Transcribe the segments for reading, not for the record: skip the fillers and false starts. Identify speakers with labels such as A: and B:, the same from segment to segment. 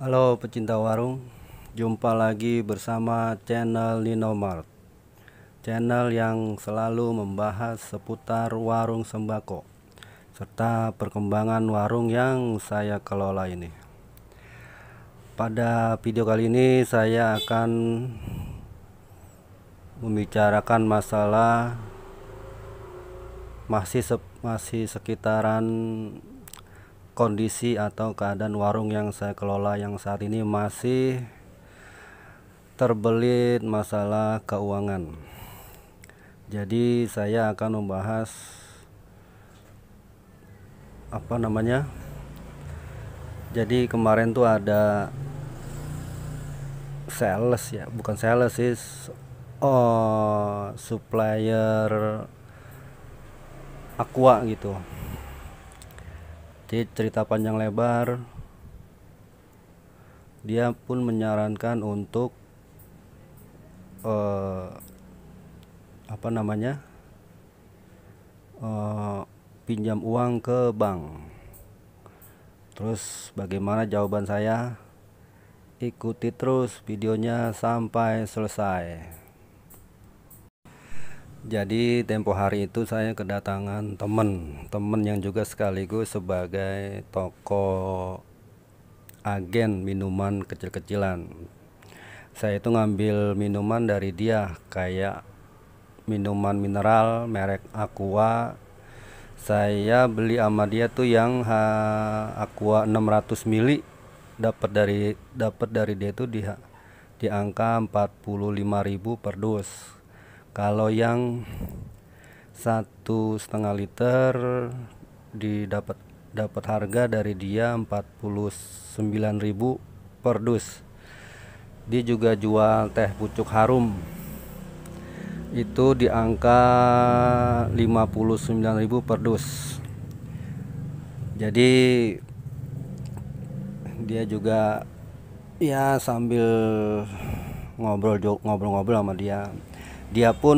A: Halo pecinta warung, jumpa lagi bersama channel Ninomart, channel yang selalu membahas seputar warung sembako serta perkembangan warung yang saya kelola ini. Pada video kali ini saya akan membicarakan masalah masih sekitaran kondisi atau keadaan warung yang saya kelola yang saat ini masih terbelit masalah keuangan. Jadi saya akan membahas jadi kemarin tuh ada sales ya, bukan sales sih, supplier aqua gitu. Jadi cerita panjang lebar, dia pun menyarankan untuk pinjam uang ke bank. Terus bagaimana jawaban saya? Ikuti terus videonya sampai selesai. Jadi tempo hari itu saya kedatangan temen yang juga sekaligus sebagai toko agen minuman kecil-kecilan. Saya itu ngambil minuman dari dia, kayak minuman mineral merek Aqua. Saya beli sama dia tuh yang Aqua 600 mili, dapat dari dia tuh di angka 45.000 per dus. Kalau yang 1,5 liter dapat harga dari dia 49.000 per dus. Dia juga jual teh pucuk harum, itu di angka 59.000 per dus. Jadi dia juga ya sambil ngobrol sama dia pun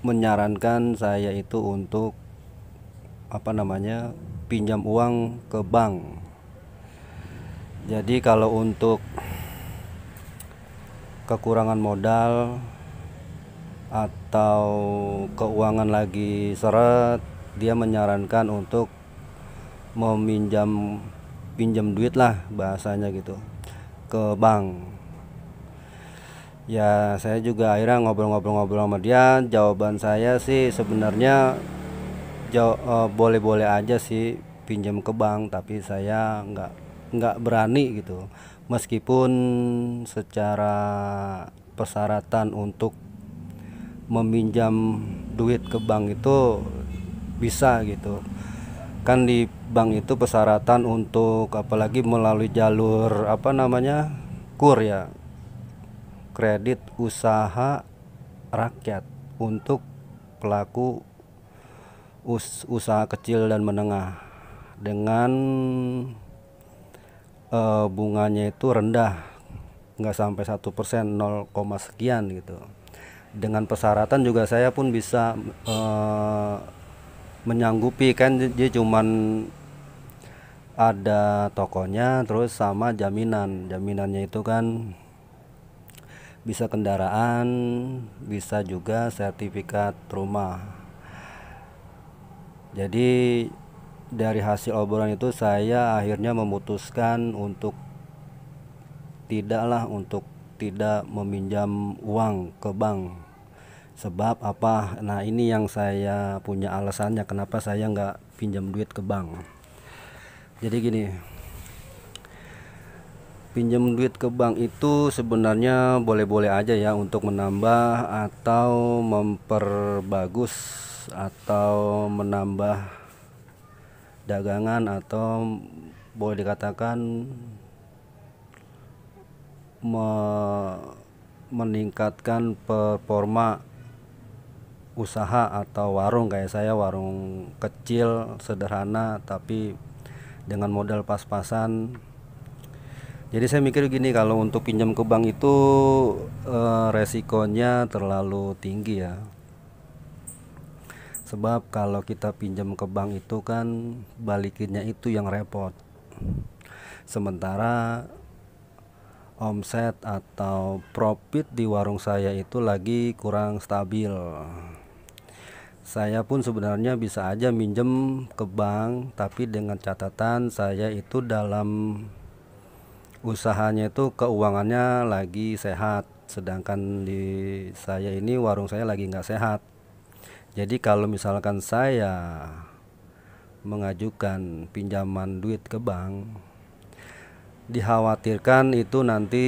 A: menyarankan saya itu untuk pinjam uang ke bank. Jadi kalau untuk kekurangan modal atau keuangan lagi seret, dia menyarankan untuk pinjam duit lah bahasanya gitu ke bank. Ya saya juga akhirnya ngobrol-ngobrol sama dia. Jawaban saya sih sebenarnya boleh-boleh aja sih pinjam ke bank, tapi saya nggak berani gitu, meskipun secara persyaratan untuk meminjam duit ke bank itu bisa gitu kan. Di bank itu persyaratan untuk apalagi melalui jalur KUR ya, kredit usaha rakyat, untuk pelaku usaha kecil dan menengah, dengan bunganya itu rendah, nggak sampai 1%, 0, sekian gitu. Dengan persyaratan juga saya pun bisa menyanggupi kan. Dia cuman ada tokonya, terus sama jaminannya itu kan bisa kendaraan, bisa juga sertifikat rumah. Jadi dari hasil obrolan itu saya akhirnya memutuskan untuk tidak meminjam uang ke bank. Sebab apa? Nah ini yang saya punya alasannya kenapa saya nggak pinjam duit ke bank. Jadi gini, pinjam duit ke bank itu sebenarnya boleh-boleh aja ya, untuk menambah atau memperbagus atau menambah dagangan, atau boleh dikatakan meningkatkan performa usaha atau warung. Kayak saya warung kecil sederhana tapi dengan modal pas-pasan. Jadi saya mikir gini, kalau untuk pinjam ke bank itu resikonya terlalu tinggi ya. Sebab kalau kita pinjam ke bank itu kan balikinnya itu yang repot. Sementara omset atau profit di warung saya itu lagi kurang stabil. Saya pun sebenarnya bisa aja minjem ke bank, tapi dengan catatan saya itu dalam usahanya itu keuangannya lagi sehat, sedangkan di saya ini warung saya lagi nggak sehat. Jadi kalau misalkan saya mengajukan pinjaman duit ke bank, dikhawatirkan itu nanti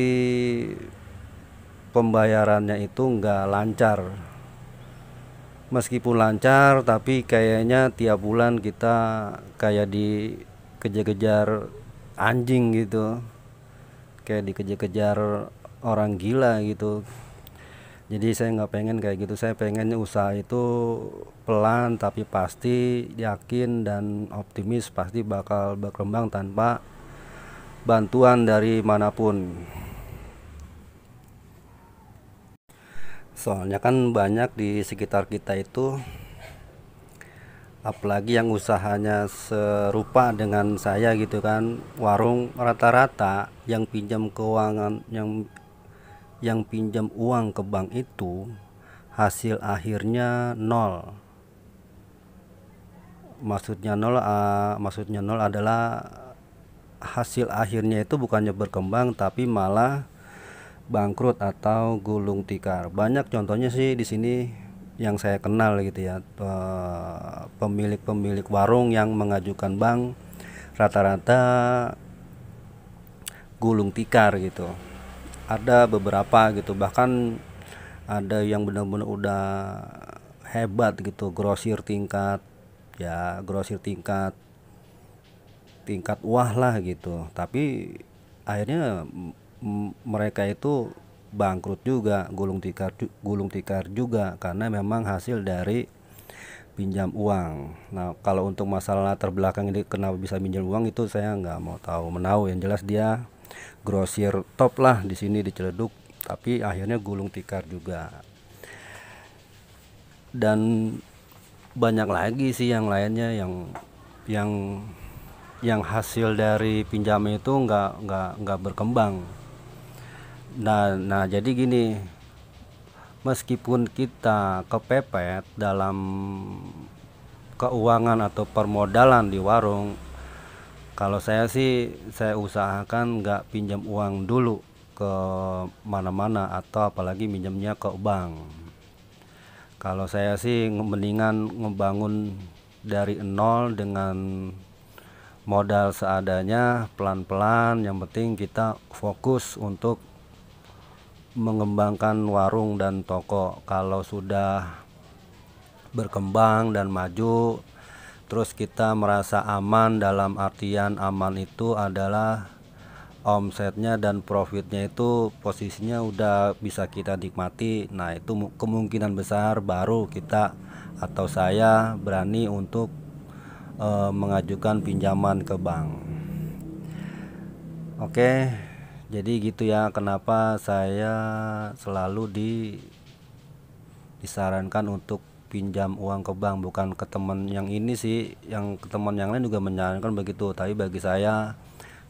A: pembayarannya itu nggak lancar. Meskipun lancar, tapi kayaknya tiap bulan kita kayak dikejar-kejar anjing gitu, kayak dikejar-kejar orang gila gitu. Jadi saya nggak pengen kayak gitu. Saya pengen usaha itu pelan tapi pasti, yakin dan optimis pasti bakal berkembang tanpa bantuan dari manapun. Soalnya kan banyak di sekitar kita itu, apalagi yang usahanya serupa dengan saya gitu kan, warung rata-rata yang pinjam keuangan, yang pinjam uang ke bank itu hasil akhirnya nol. Maksudnya nol adalah hasil akhirnya itu bukannya berkembang tapi malah bangkrut atau gulung tikar. Banyak contohnya sih di sini yang saya kenal gitu ya, pemilik-pemilik warung yang mengajukan bank rata-rata gulung tikar gitu. Ada beberapa gitu, bahkan ada yang benar-benar udah hebat gitu, grosir tingkat tingkat wah lah gitu, tapi akhirnya mereka itu bangkrut juga, gulung tikar juga, karena memang hasil dari pinjam uang. Nah, kalau untuk masalah latar belakang ini kenapa bisa pinjam uang itu saya nggak mau tahu menahu. Yang jelas dia grosir top lah di sini di Ciledug, tapi akhirnya gulung tikar juga. Dan banyak lagi sih yang lainnya yang yang hasil dari pinjaman itu nggak berkembang. Nah, jadi gini, meskipun kita kepepet dalam keuangan atau permodalan di warung, kalau saya sih saya usahakan nggak pinjam uang dulu ke mana-mana atau apalagi minjamnya ke bank. Kalau saya sih mendingan ngebangun dari nol dengan modal seadanya, pelan-pelan. Yang penting kita fokus untuk mengembangkan warung dan toko. Kalau sudah berkembang dan maju, terus kita merasa aman, dalam artian aman itu adalah omsetnya dan profitnya itu posisinya udah bisa kita nikmati. Nah, itu kemungkinan besar baru kita atau saya berani untuk mengajukan pinjaman ke bank. Oke, jadi gitu ya kenapa saya selalu disarankan untuk pinjam uang ke bank, bukan ke teman yang ini sih, yang ke teman yang lain juga menyarankan begitu, tapi bagi saya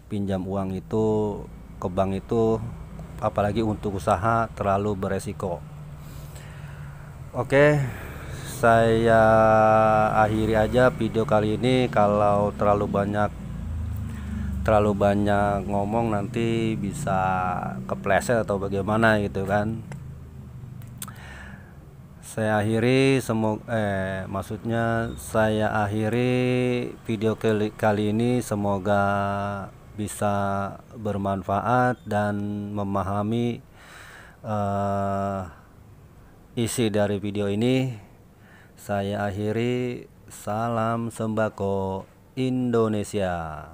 A: pinjam uang itu ke bank itu apalagi untuk usaha terlalu beresiko. Oke, saya akhiri aja video kali ini. Kalau terlalu banyak ngomong nanti bisa kepleset atau bagaimana gitu kan. Saya akhiri saya akhiri video kali ini, semoga bisa bermanfaat dan memahami isi dari video ini. Saya akhiri, salam sembako Indonesia.